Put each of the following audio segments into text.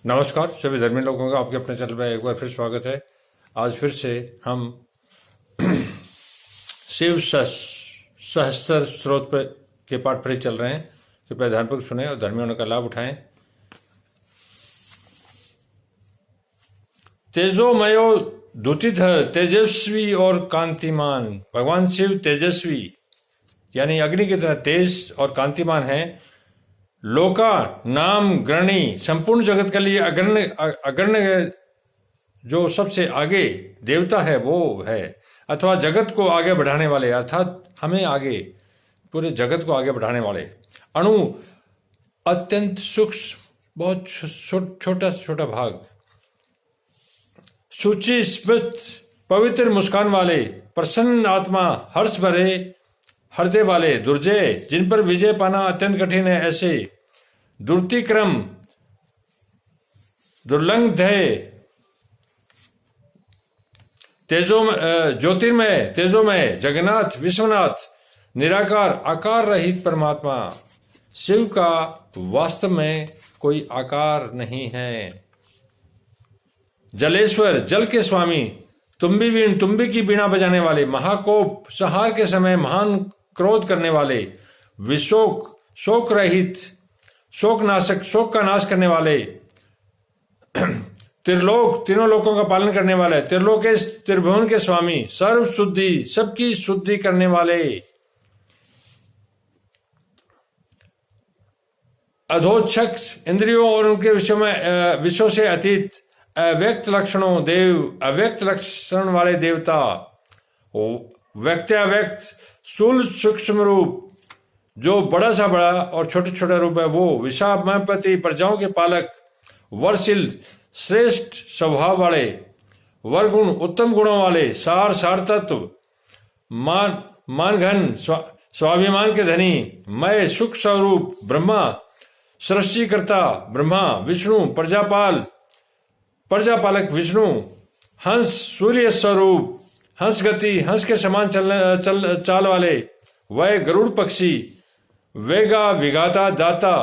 नमस्कार सभी धर्मी लोगों का आपके अपने चैनल में एक बार फिर स्वागत है। आज फिर से हम शिव सहस्त्र स्रोत पर के पाठ फिर चल रहे हैं। कृपया ध्यानपूर्वक सुने और धर्मी होने का लाभ उठाएं। तेजोमयो द्युतिधर तेजस्वी और कांतिमान। भगवान शिव तेजस्वी यानी अग्नि की तरह तेज और कांतिमान है। लोका नाम ग्रणी संपूर्ण जगत के लिए अग्रण्य जो सबसे आगे देवता है वो है, अथवा जगत को आगे बढ़ाने वाले, अर्थात हमें आगे पूरे जगत को आगे बढ़ाने वाले। अणु अत्यंत सूक्ष्म, बहुत छोटा छोटा भाग। सूची स्मृत पवित्र मुस्कान वाले, प्रसन्न आत्मा, हर्ष भरे हृदय वाले, दुर्जय जिन पर विजय पाना अत्यंत कठिन है, ऐसे दुर्तिक्रम दुर्लंघ्य ज्योतिर्मय तेजोमय जगन्नाथ विश्वनाथ निराकार आकार रहित परमात्मा। शिव का वास्तव में कोई आकार नहीं है। जलेश्वर जल के स्वामी, तुम्बी की बीणा बजाने वाले, महाकोप संहार के समय महान क्रोध करने वाले, विशोक शोक रहित शोक नाशक शोक का नाश करने वाले, त्रिलोक तीनों लोकों का पालन करने वाले, त्रिलोकेश त्रिभुवन के स्वामी, सर्व शुद्धि सबकी शुद्धि करने वाले, अधोक्षक इंद्रियों और उनके विषयों से अतीत, अव्यक्त लक्षणों देव, अव्यक्त लक्षण वाले देवता, व्यक्त्याव्यक्त स्थूल सूक्ष्म रूप, जो बड़ा सा बड़ा और छोटे छोटा रूप है वो, विशामपति प्रजाओं के पालक, वर्षिल श्रेष्ठ स्वभाव वाले, वरगुण उत्तम गुणों वाले, सार तत्व, मान घन स्वाभिमान के धनी, मैं सुख स्वरूप ब्रह्मा, सृष्टिकर्ता ब्रह्मा, विष्णु प्रजापालक विष्णु, हंस सूर्य स्वरूप, हंस गति हंस के समान चाल वाले, वह गरुड़ पक्षी, वेगा विगाता दाता,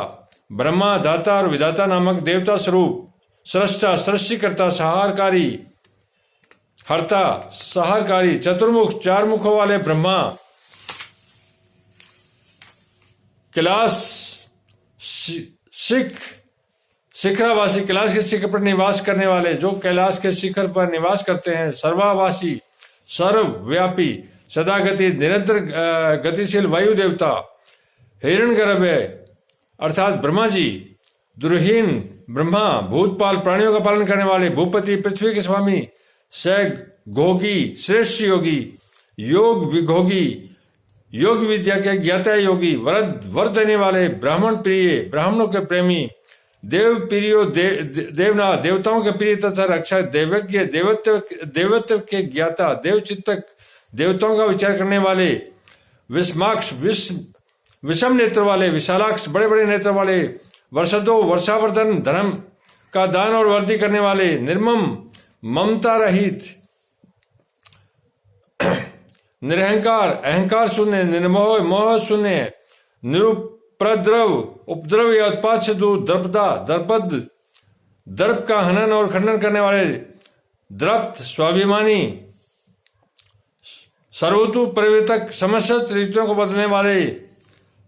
ब्रह्मा दाता और विधाता नामक देवता स्वरूप, सृष्टा सृष्टिकर्ता, सहारकारी हर्ता सहारकारी, चतुर्मुख चार मुखों वाले ब्रह्मा, कैलाश शिखरावासी, कैलाश के शिखर पर निवास करने वाले, जो कैलाश के शिखर पर निवास करते हैं, सर्वावासी सर्वव्यापी, सदागति निरंतर गतिशील वायु देवता, हिरण्यगर्भ अर्थात ब्रह्मा जी, दुर्हीन ब्रह्मा, भूतपाल प्राणियों का पालन करने वाले, भूपति पृथ्वी के स्वामी, घोगी श्रेष्ठ योगी, योग विघोगी योग विद्या के ज्ञाता योगी, वर देने वाले, ब्राह्मण प्रिय ब्राह्मणों के प्रेमी, देव प्रियो देवनाथ देवताओं के प्रिय तथा रक्षक, देवज्ञ देवत्व के ज्ञाता, देवचित्तक देवताओं का विचार करने वाले, विषमाक्ष विषम नेत्र वाले, विशालाक्ष बड़े बड़े नेत्र वाले, वर्षदो वर्षावर्धन धर्म का दान और वृद्धि करने वाले, निर्मम ममता रहित, निरहंकार अहंकार शून्य, निर्मोह मोह शून्य, निरुपद्रव उपद्रव या उत्पाद से दूर, दर्प का हनन और खंडन करने वाले, द्रप्त स्वाभिमानी, सर्वतु परिवर्तक समस्त ऋतुओं को बदलने वाले,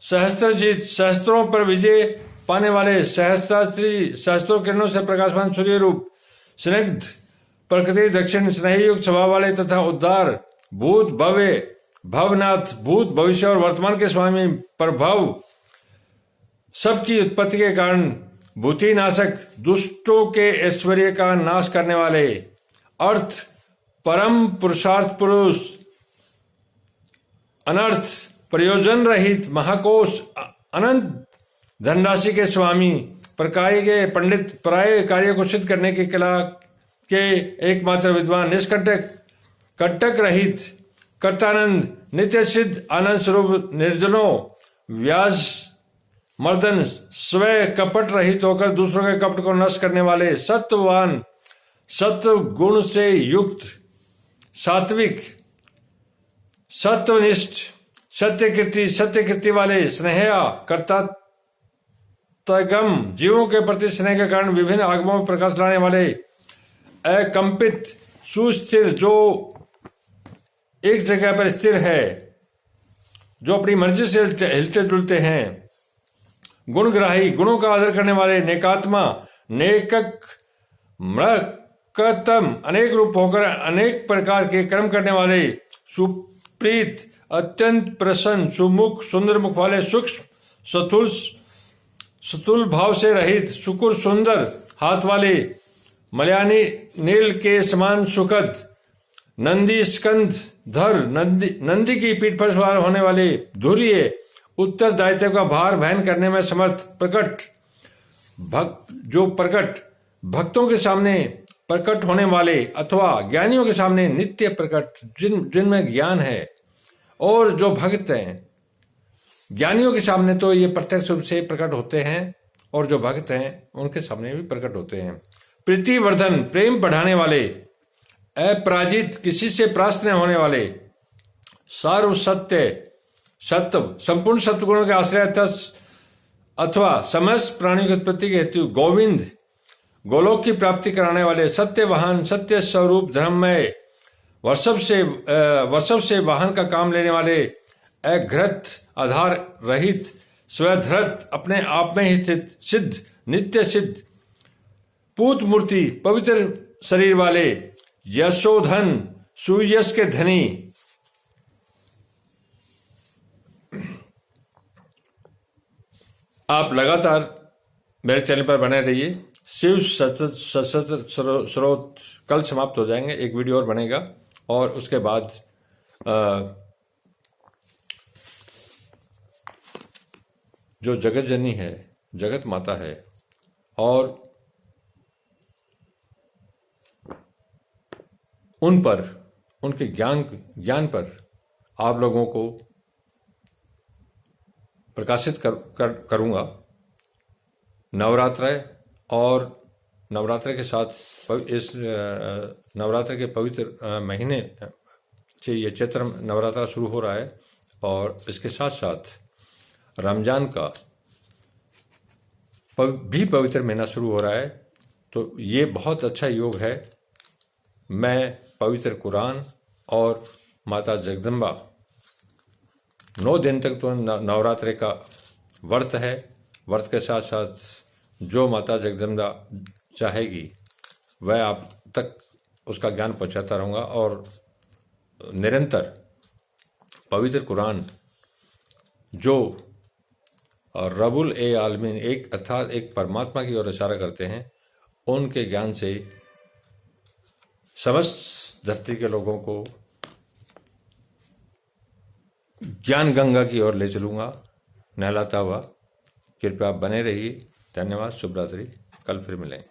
सहस्त्रजीत सहस्त्रों पर विजय पाने वाले, सहस्त्रात्री सहस्त्रों किरणों से प्रकाशमान सूर्य रूप, स्निग्ध प्रकृति दक्षिण स्नेही युक्त स्वभाव वाले तथा उद्धार, भूत भव्य भवनाथ, भूत भविष्य और वर्तमान के स्वामी, प्रभव सबकी उत्पत्ति के कारण, भूति नाशक दुष्टों के ऐश्वर्य का नाश करने वाले, अर्थ परम पुरुषार्थ पुरुष, अनर्थ प्रयोजन रहित महाकोश, अनंत धनराशि के स्वामी, प्रकाय के पंडित, पराय कार्य को सिद्ध करने की कला के एकमात्र विद्वान, निष्कंटक कंटक रहित कर्तानंद, नित्य सिद्ध आनंद स्वरूप, निर्जनों व्यास मर्दन, स्वयं कपट रहित होकर दूसरों के कपट को नष्ट करने वाले, सत्ववान सत्व गुण से युक्त, सात्विक सत्वनिष्ठ, सत्यकृति वाले, स्नेहा तगम, जीवों के प्रति स्नेह के कारण विभिन्न आगमों में प्रकाश लाने वाले, अकंपित, सुस्थिर, जो एक जगह पर स्थिर है, जो अपनी मर्जी से हिलते जुलते हैं, गुणग्राही, गुणों का आदर करने वाले, नेकात्मा, नेकक, मृकतम, अनेक रूप होकर अनेक प्रकार के कर्म करने वाले, सुप्रीत, अत्यंत प्रसन्न, सुमुख, सुंदर मुख वाले, सूक्ष्म, स्थूल भाव से रहित, सुकुर, सुंदर हाथ वाले, मलयानी नील के समान सुखद, नंदी स्कंद धर, नंदी की पीठ पर सवार होने वाले, धुर्य, उत्तरदायित्व का भार वहन करने में समर्थ, प्रकट, जो प्रकट, भक्तों के सामने प्रकट होने वाले अथवा ज्ञानियों के सामने नित्य प्रकट, जिनमें ज्ञान है, और जो भक्त हैं, ज्ञानियों के सामने तो ये प्रत्यक्ष रूप से प्रकट होते हैं, और जो भक्त हैं उनके सामने भी प्रकट होते हैं। प्रीतिवर्धन, प्रेम बढ़ाने वाले, अपराजित, किसी से परास्त न होने वाले, सर्व सत्य, सत्व, संपूर्ण सत्वगुणों के आश्रय अथवा समस्त प्राणियों की उत्पत्ति के हेतु, गोविंद, गोलोक की प्राप्ति कराने वाले, सत्यवाहन, सत्य स्वरूप, धर्ममय, वर्षव से वाहन का काम लेने वाले, अघृत, आधार रहित, स्वधृत, अपने आप में ही स्थित, सिद्ध, नित्य सिद्ध, पूत मूर्ति, पवित्र शरीर वाले, यशोधन, सुयश के धनी। आप लगातार मेरे चैनल पर बने रहिए। शिव सशस्त्र स्रोत कल समाप्त हो जाएंगे, एक वीडियो और बनेगा, और उसके बाद जो जगत जननी है, जगत माता है, और उन पर, उनके ज्ञान पर आप लोगों को प्रकाशित करूंगा। नवरात्र, और नवरात्र के साथ इस नवरात्र के पवित्र महीने से ये चैत्र नवरात्र शुरू हो रहा है, और इसके साथ साथ रमजान का भी पवित्र महीना शुरू हो रहा है। तो ये बहुत अच्छा योग है। मैं पवित्र कुरान और माता जगदम्बा, 9 दिन तक तो नवरात्रि का व्रत है, व्रत के साथ साथ जो माता जगदम्बा चाहेगी वह आप तक उसका ज्ञान पहुंचाता रहूँगा, और निरंतर पवित्र कुरान जो रबुल ए आलमीन, एक अर्थात एक परमात्मा की ओर इशारा करते हैं, उनके ज्ञान से समस्त धरती के लोगों को ज्ञान गंगा की ओर ले चलूंगा, नहलाता हुआ। कृपया आप बने रहिए। धन्यवाद। शुभ रात्रि। कल फिर मिलेंगे।